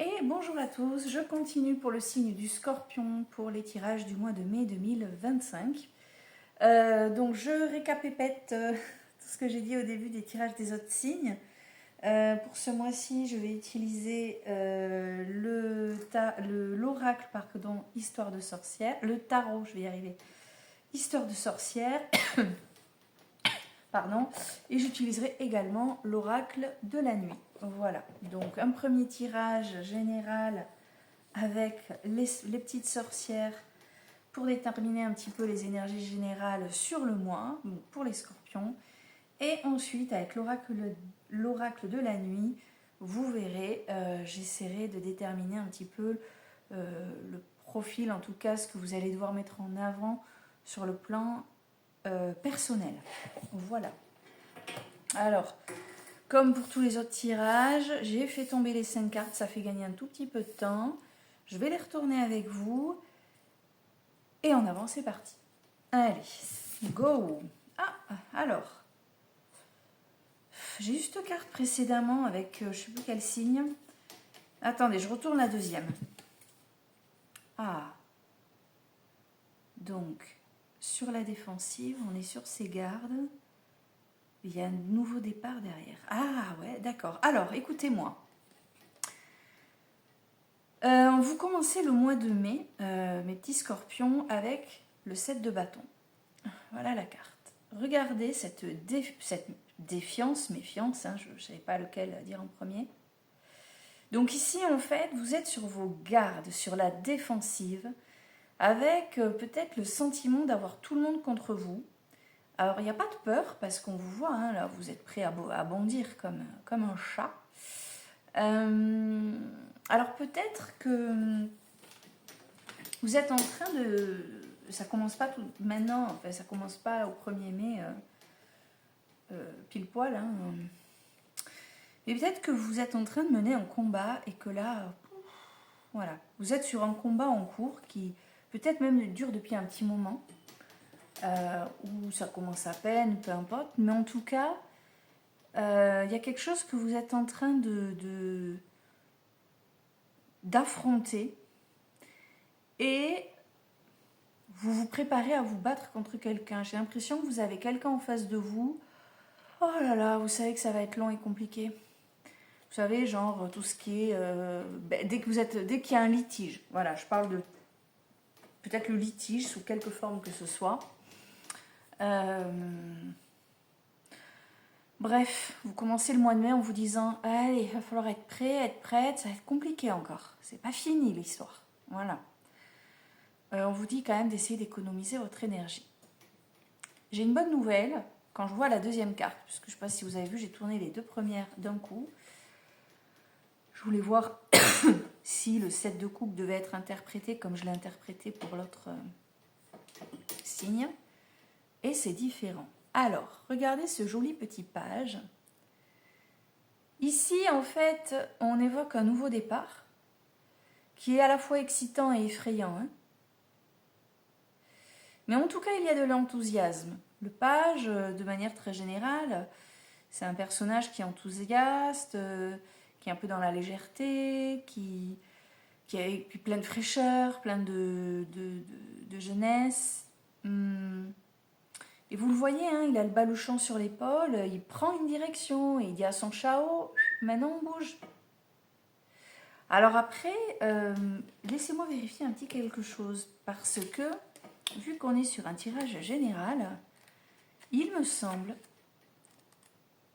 Et bonjour à tous, je continue pour le signe du Scorpion pour les tirages du mois de mai 2025. Donc je récapépète tout ce que j'ai dit au début des tirages des autres signes. Pour ce mois-ci, je vais utiliser l'oracle, pardon, Histoire de sorcière, le tarot, je vais y arriver, Histoire de sorcière, pardon, et j'utiliserai également l'oracle de la nuit. Voilà, donc un premier tirage général avec les petites sorcières pour déterminer un petit peu les énergies générales sur le mois, pour les scorpions. Et ensuite, avec l'oracle de la nuit, vous verrez, j'essaierai de déterminer un petit peu le profil, en tout cas ce que vous allez devoir mettre en avant sur le plan personnel. Voilà. Alors, comme pour tous les autres tirages, j'ai fait tomber les 5 cartes, ça fait gagner un tout petit peu de temps. Je vais les retourner avec vous. Et en avant, c'est parti. Allez, go. Ah, alors. J'ai eu cette carte précédemment avec je ne sais plus quel signe. Attendez, je retourne la deuxième. Ah. Donc, sur la défensive, on est sur ses gardes. Il y a un nouveau départ derrière. Ah ouais, d'accord. Alors, écoutez-moi. Vous commencez le mois de mai, mes petits scorpions, avec le 7 de bâton. Voilà la carte. Regardez cette défiance, méfiance, hein, je ne savais pas lequel dire en premier. Donc ici, en fait, vous êtes sur vos gardes, sur la défensive, avec peut-être le sentiment d'avoir tout le monde contre vous. Alors, il n'y a pas de peur, parce qu'on vous voit, hein, là, vous êtes prêt à bondir comme un chat. Alors, peut-être que vous êtes en train de... Ça commence pas tout maintenant, enfin, ça commence pas au 1er mai, pile poil, hein. Mais peut-être que vous êtes en train de mener un combat et que là, voilà, vous êtes sur un combat en cours qui peut-être même dure depuis un petit moment, ou ça commence à peine, peu importe. Mais en tout cas, il y a quelque chose que vous êtes en train d'affronter et vous vous préparez à vous battre contre quelqu'un. J'ai l'impression que vous avez quelqu'un en face de vous. Oh là là, vous savez que ça va être long et compliqué. Vous savez, genre tout ce qui est... dès qu'il y a un litige, voilà, je parle de peut-être le litige sous quelque forme que ce soit. Bref, vous commencez le mois de mai en vous disant « Allez, il va falloir être prêt, être prête, ça va être compliqué encore. C'est pas fini l'histoire. » Voilà. On vous dit quand même d'essayer d'économiser votre énergie. J'ai une bonne nouvelle quand je vois la deuxième carte, puisque je ne sais pas si vous avez vu, j'ai tourné les deux premières d'un coup. Je voulais voir si le 7 de coupe devait être interprété comme je l'ai interprété pour l'autre signe. Et c'est différent. Alors, regardez ce joli petit page. Ici, en fait, on évoque un nouveau départ qui est à la fois excitant et effrayant. Hein, mais en tout cas, il y a de l'enthousiasme. Le page, de manière très générale, c'est un personnage qui est enthousiaste, qui est un peu dans la légèreté, qui est plein de fraîcheur, plein de jeunesse. Et vous le voyez, hein, il a le baluchon sur l'épaule, il prend une direction, et il dit à son chao, maintenant on bouge. Alors après, laissez-moi vérifier un petit quelque chose, parce que, vu qu'on est sur un tirage général, il me semble,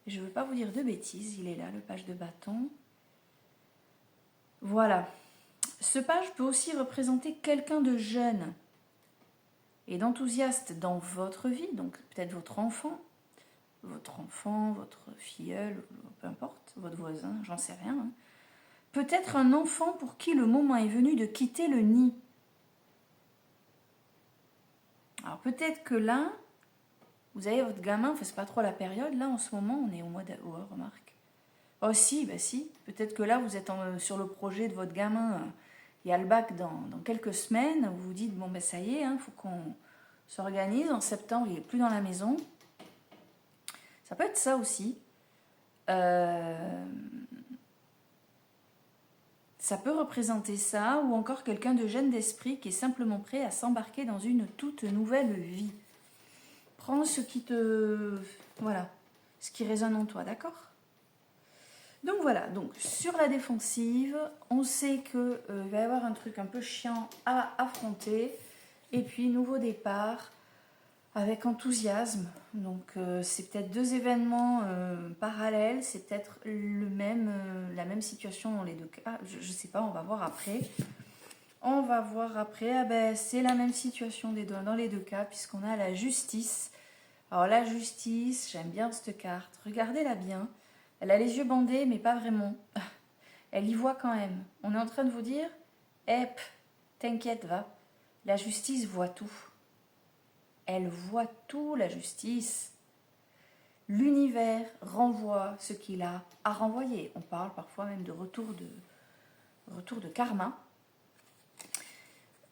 je ne veux pas vous dire de bêtises, il est là, le page de bâton. Voilà. Ce page peut aussi représenter quelqu'un de jeune et d'enthousiaste dans votre vie, donc peut-être votre enfant, votre filleul, peu importe, votre voisin, j'en sais rien. Hein. Peut-être un enfant pour qui le moment est venu de quitter le nid. Alors peut-être que là, vous avez votre gamin, enfin c'est pas trop la période, là en ce moment, on est au mois d'août, oh, remarque. Oh si, bah si, peut-être que là vous êtes sur le projet de votre gamin, il y a le bac dans quelques semaines, vous vous dites, bon ben ça y est, il faut qu'on s'organise, en septembre il n'est plus dans la maison. Ça peut être ça aussi. Ça peut représenter ça, ou encore quelqu'un de jeune d'esprit qui est simplement prêt à s'embarquer dans une toute nouvelle vie. Prends ce qui te... Voilà, ce qui résonne en toi, d'accord? Donc voilà, donc sur la défensive, on sait qu'il va y avoir un truc un peu chiant à affronter. Et puis, nouveau départ avec enthousiasme. Donc, c'est peut-être deux événements parallèles. C'est peut-être la même situation dans les deux cas. Je ne sais pas, on va voir après. On va voir après. Ah ben, c'est la même situation dans les deux cas, puisqu'on a la justice. Alors, la justice, j'aime bien cette carte. Regardez-la bien. Elle a les yeux bandés, mais pas vraiment. Elle y voit quand même. On est en train de vous dire, t'inquiète, va. La justice voit tout. Elle voit tout, la justice. L'univers renvoie ce qu'il a à renvoyer. On parle parfois même de retour de karma.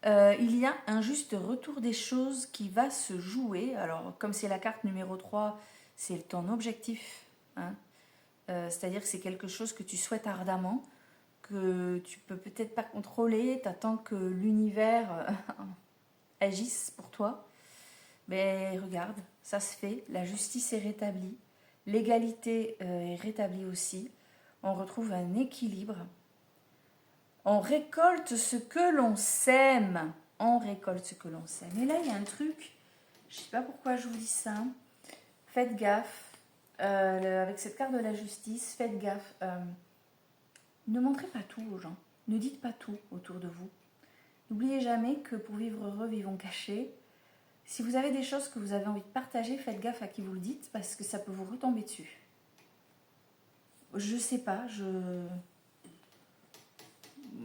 Il y a un juste retour des choses qui va se jouer. Alors, comme c'est la carte numéro 3, c'est ton objectif. Hein. C'est-à-dire que c'est quelque chose que tu souhaites ardemment, que tu peux peut-être pas contrôler, tu attends que l'univers agisse pour toi. Mais regarde, ça se fait, la justice est rétablie, l'égalité est rétablie aussi, on retrouve un équilibre. On récolte ce que l'on sème. On récolte ce que l'on sème. Et là, il y a un truc, je ne sais pas pourquoi je vous dis ça. Faites gaffe. Avec cette carte de la justice, faites gaffe. Ne montrez pas tout aux gens. Ne dites pas tout autour de vous. N'oubliez jamais que pour vivre heureux, vivons cachés. Si vous avez des choses que vous avez envie de partager, faites gaffe à qui vous le dites parce que ça peut vous retomber dessus. Je sais pas,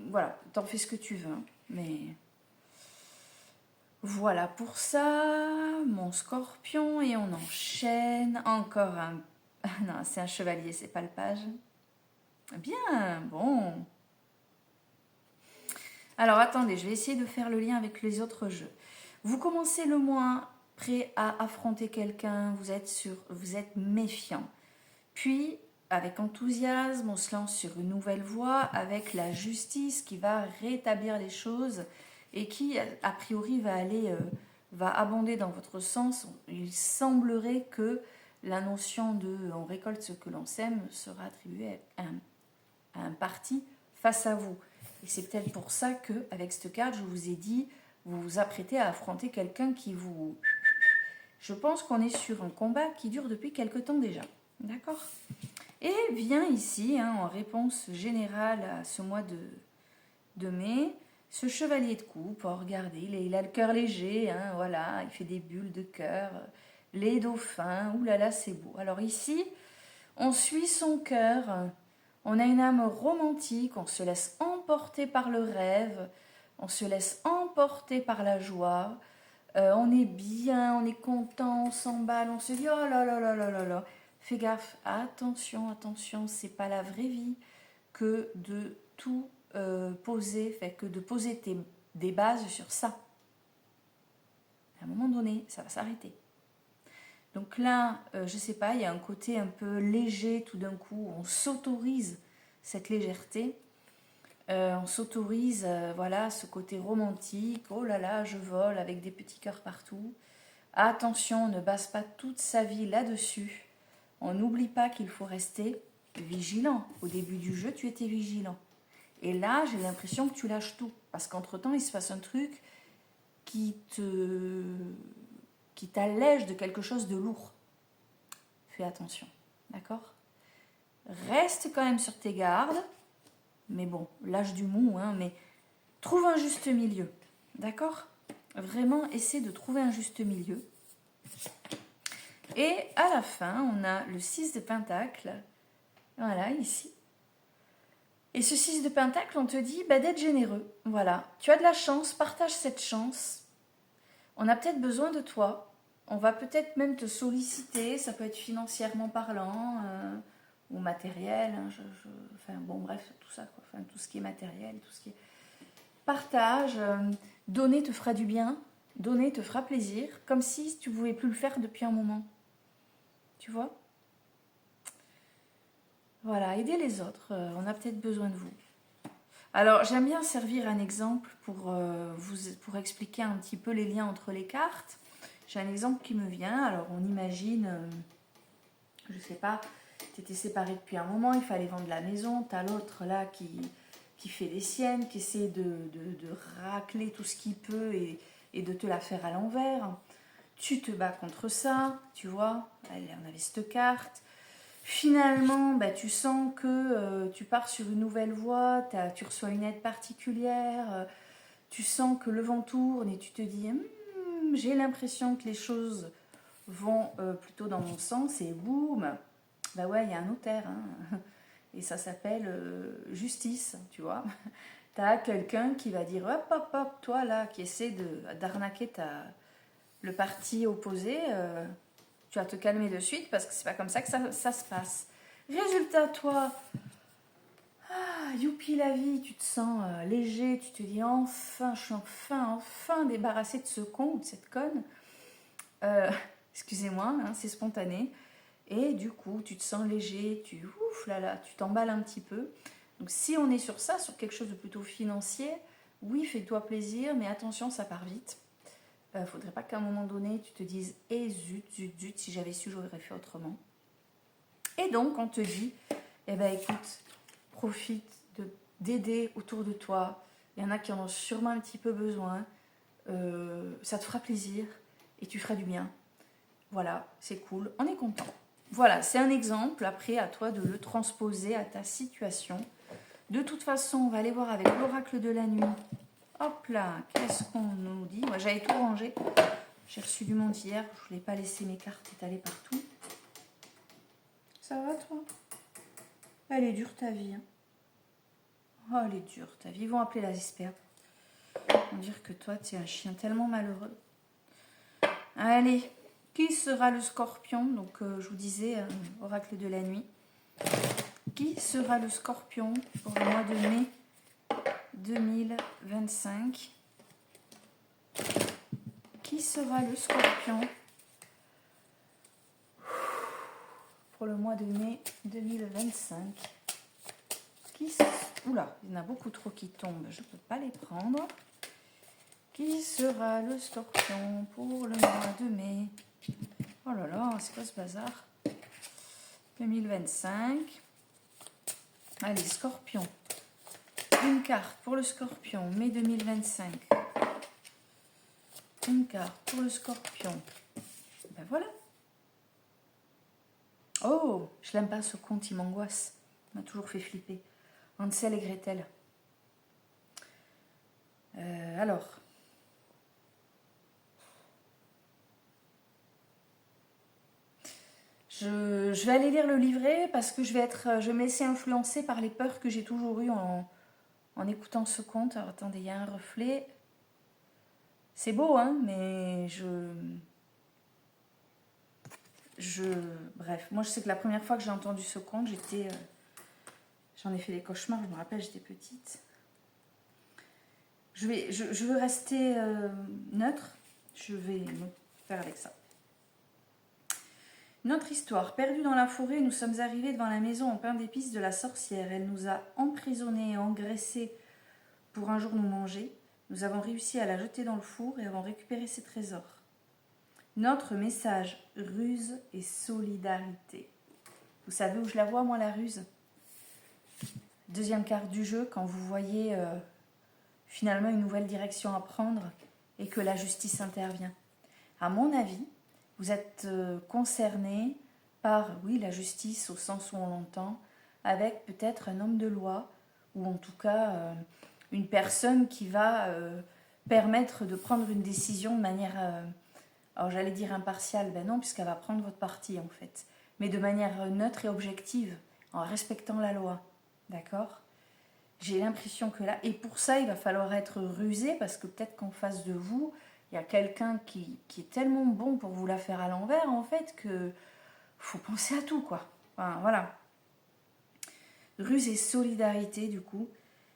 voilà, t'en fais ce que tu veux, mais voilà pour ça, mon scorpion, et on enchaîne encore un... non, c'est un chevalier, c'est pas le page. Bien, bon. Alors attendez, je vais essayer de faire le lien avec les autres jeux. Vous commencez le mois prêt à affronter quelqu'un, vous êtes méfiant. Puis, avec enthousiasme, on se lance sur une nouvelle voie avec la justice qui va rétablir les choses et qui, a priori, va abonder dans votre sens. Il semblerait que la notion de « on récolte ce que l'on sème » sera attribuée à un parti face à vous. Et c'est peut-être pour ça qu'avec cette carte, je vous ai dit, vous vous apprêtez à affronter quelqu'un qui vous... Je pense qu'on est sur un combat qui dure depuis quelque temps déjà. D'accord ? Et vient ici, en réponse générale à ce mois de mai, ce chevalier de coupe. Oh, regardez, il a le cœur léger, voilà, il fait des bulles de cœur, les dauphins, oulala, c'est beau. Alors ici, on suit son cœur, on a une âme romantique, on se laisse emporter par le rêve, on se laisse emporter par la joie, on est bien, on est content, on s'emballe, on se dit oh là là là là là là. Fais gaffe, attention, attention, c'est pas la vraie vie que de tout poser, que de poser des bases sur ça. À un moment donné, ça va s'arrêter. Donc là, je sais pas, il y a un côté un peu léger tout d'un coup, on s'autorise cette légèreté, on s'autorise, voilà, ce côté romantique, oh là là, je vole avec des petits cœurs partout. Attention, on ne base pas toute sa vie là-dessus. On n'oublie pas qu'il faut rester vigilant. Au début du jeu, tu étais vigilant. Et là, j'ai l'impression que tu lâches tout. Parce qu'entre-temps, il se passe un truc qui t'allège de quelque chose de lourd. Fais attention, d'accord ? Reste quand même sur tes gardes. Mais bon, lâche du mou, mais trouve un juste milieu. D'accord ? Vraiment, essaie de trouver un juste milieu. Et à la fin, on a le 6 de Pentacle. Voilà, ici. Et ce 6 de Pentacle, on te dit d'être généreux. Voilà, tu as de la chance, partage cette chance. On a peut-être besoin de toi. On va peut-être même te solliciter. Ça peut être financièrement parlant ou matériel. Enfin, bon, bref, tout ça. Quoi. Enfin, tout ce qui est matériel, tout ce qui est... Partage, donner te fera du bien. Donner te fera plaisir. Comme si tu ne pouvais plus le faire depuis un moment. Tu vois ? Voilà, aider les autres, on a peut-être besoin de vous. Alors, j'aime bien servir un exemple pour expliquer un petit peu les liens entre les cartes. J'ai un exemple qui me vient. Alors, on imagine, je sais pas, tu étais séparés depuis un moment, il fallait vendre la maison, tu as l'autre là qui fait les siennes, qui essaie de racler tout ce qu'il peut et de te la faire à l'envers. Tu te bats contre ça, tu vois, on avait cette carte. Finalement, bah, tu sens que tu pars sur une nouvelle voie, tu reçois une aide particulière, tu sens que le vent tourne et tu te dis j'ai l'impression que les choses vont plutôt dans mon sens et boum, bah ouais, il y a un notaire. Hein. Et ça s'appelle justice, tu vois. Tu as quelqu'un qui va dire hop, hop, hop, toi là, qui essaie d'arnaquer le parti opposé, tu vas te calmer de suite parce que c'est pas comme ça que ça se passe. Résultat, toi, youpi la vie, tu te sens léger, tu te dis enfin, je suis enfin débarrassée de ce con ou de cette conne. Excusez-moi, hein, c'est spontané. Et du coup, tu te sens léger, tu t'emballes un petit peu. Donc si on est sur ça, sur quelque chose de plutôt financier, oui, fais-toi plaisir, mais attention, ça part vite. Faudrait pas qu'à un moment donné, tu te dises « Eh zut, zut, zut, si j'avais su, j'aurais fait autrement. » Et donc, on te dit « Eh ben écoute, profite d'aider autour de toi. Il y en a qui en ont sûrement un petit peu besoin. Ça te fera plaisir et tu feras du bien. Voilà, c'est cool, on est content. » Voilà, c'est un exemple. Après, à toi de le transposer à ta situation. De toute façon, on va aller voir avec l'oracle de la nuit. Hop là, qu'est-ce qu'on nous dit? Moi, j'avais tout rangé. J'ai reçu du monde hier. Je ne voulais pas laisser mes cartes étalées partout. Ça va, toi? Elle est dure, ta vie. Hein. Oh, elle est dure, ta vie. Ils vont appeler la Zesperde. Ils vont dire que toi, tu es un chien tellement malheureux. Allez, qui sera le scorpion? Donc, je vous disais, oracle de la nuit. Qui sera le scorpion pour le mois de mai 2025? Qui sera le scorpion pour le mois de mai 2025? Oula, il y en a beaucoup trop qui tombent, je ne peux pas les prendre. Qui sera le scorpion pour le mois de mai? Oh là là, c'est quoi ce bazar? 2025. Allez, scorpion. Une carte pour le scorpion, mai 2025. Une carte pour le scorpion. Ben voilà. Oh, je l'aime pas ce conte, il m'angoisse. Il m'a toujours fait flipper. Hansel et Gretel. Alors. Je vais aller lire le livret parce que je vais me laisser influencer par les peurs que j'ai toujours eues en écoutant ce conte. Alors attendez, il y a un reflet. C'est beau, hein, mais bref, moi je sais que la première fois que j'ai entendu ce conte, j'en ai fait des cauchemars, je me rappelle, j'étais petite. Je veux rester neutre, je vais me faire avec ça. Notre histoire. Perdue dans la forêt, nous sommes arrivés devant la maison en pain d'épices de la sorcière. Elle nous a emprisonnés et engraissés pour un jour nous manger. Nous avons réussi à la jeter dans le four et avons récupéré ses trésors. Notre message, ruse et solidarité. Vous savez où je la vois, moi, la ruse? Deuxième carte du jeu, quand vous voyez finalement une nouvelle direction à prendre et que la justice intervient. À mon avis, vous êtes concerné par, oui, la justice au sens où on l'entend, avec peut-être un homme de loi ou en tout cas une personne qui va permettre de prendre une décision de manière, alors j'allais dire impartiale, ben non, puisqu'elle va prendre votre parti en fait, mais de manière neutre et objective, en respectant la loi, d'accord? J'ai l'impression que là, et pour ça il va falloir être rusé, parce que peut-être qu'en face de vous, il y a quelqu'un qui est tellement bon pour vous la faire à l'envers, en fait, que faut penser à tout, quoi. Enfin, voilà. Ruse et solidarité, du coup,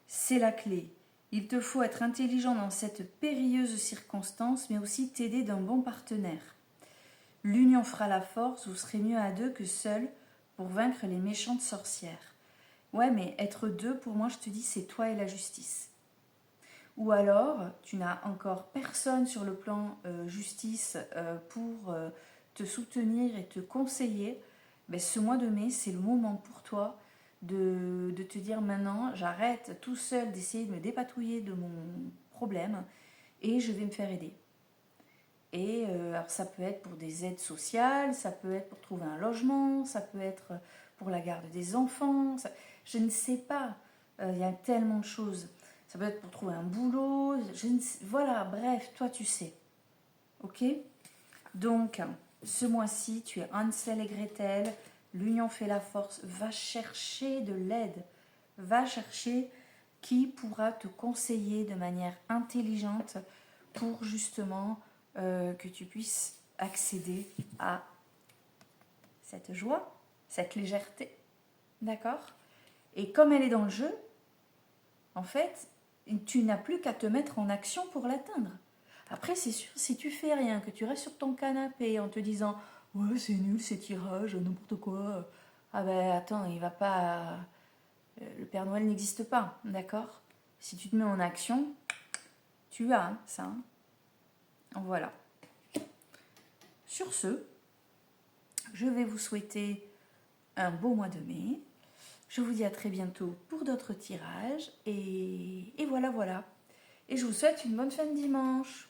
c'est la clé. Il te faut être intelligent dans cette périlleuse circonstance, mais aussi t'aider d'un bon partenaire. L'union fera la force, vous serez mieux à deux que seul pour vaincre les méchantes sorcières. Ouais, mais être deux, pour moi, je te dis, c'est toi et la justice. Ou alors, tu n'as encore personne sur le plan justice pour te soutenir et te conseiller. Ben, ce mois de mai, c'est le moment pour toi de te dire maintenant, j'arrête tout seul d'essayer de me dépatouiller de mon problème et je vais me faire aider. Et alors ça peut être pour des aides sociales, ça peut être pour trouver un logement, ça peut être pour la garde des enfants, je ne sais pas. Il y a tellement de choses. Ça peut être pour trouver un boulot, voilà, bref, toi tu sais. Ok? Donc, ce mois-ci, tu es Hansel et Gretel, l'union fait la force, va chercher de l'aide, va chercher qui pourra te conseiller de manière intelligente pour justement que tu puisses accéder à cette joie, cette légèreté. D'accord? Et comme elle est dans le jeu, en fait, tu n'as plus qu'à te mettre en action pour l'atteindre. Après, c'est sûr, si tu fais rien, que tu restes sur ton canapé en te disant « Ouais, c'est nul, ces tirages, n'importe quoi. » Ah ben attends, il va pas... le Père Noël n'existe pas, d'accord? Si tu te mets en action, tu as ça. Hein. Voilà. Sur ce, je vais vous souhaiter un beau mois de mai. Je vous dis à très bientôt pour d'autres tirages. Et voilà, voilà. Et je vous souhaite une bonne fin de dimanche.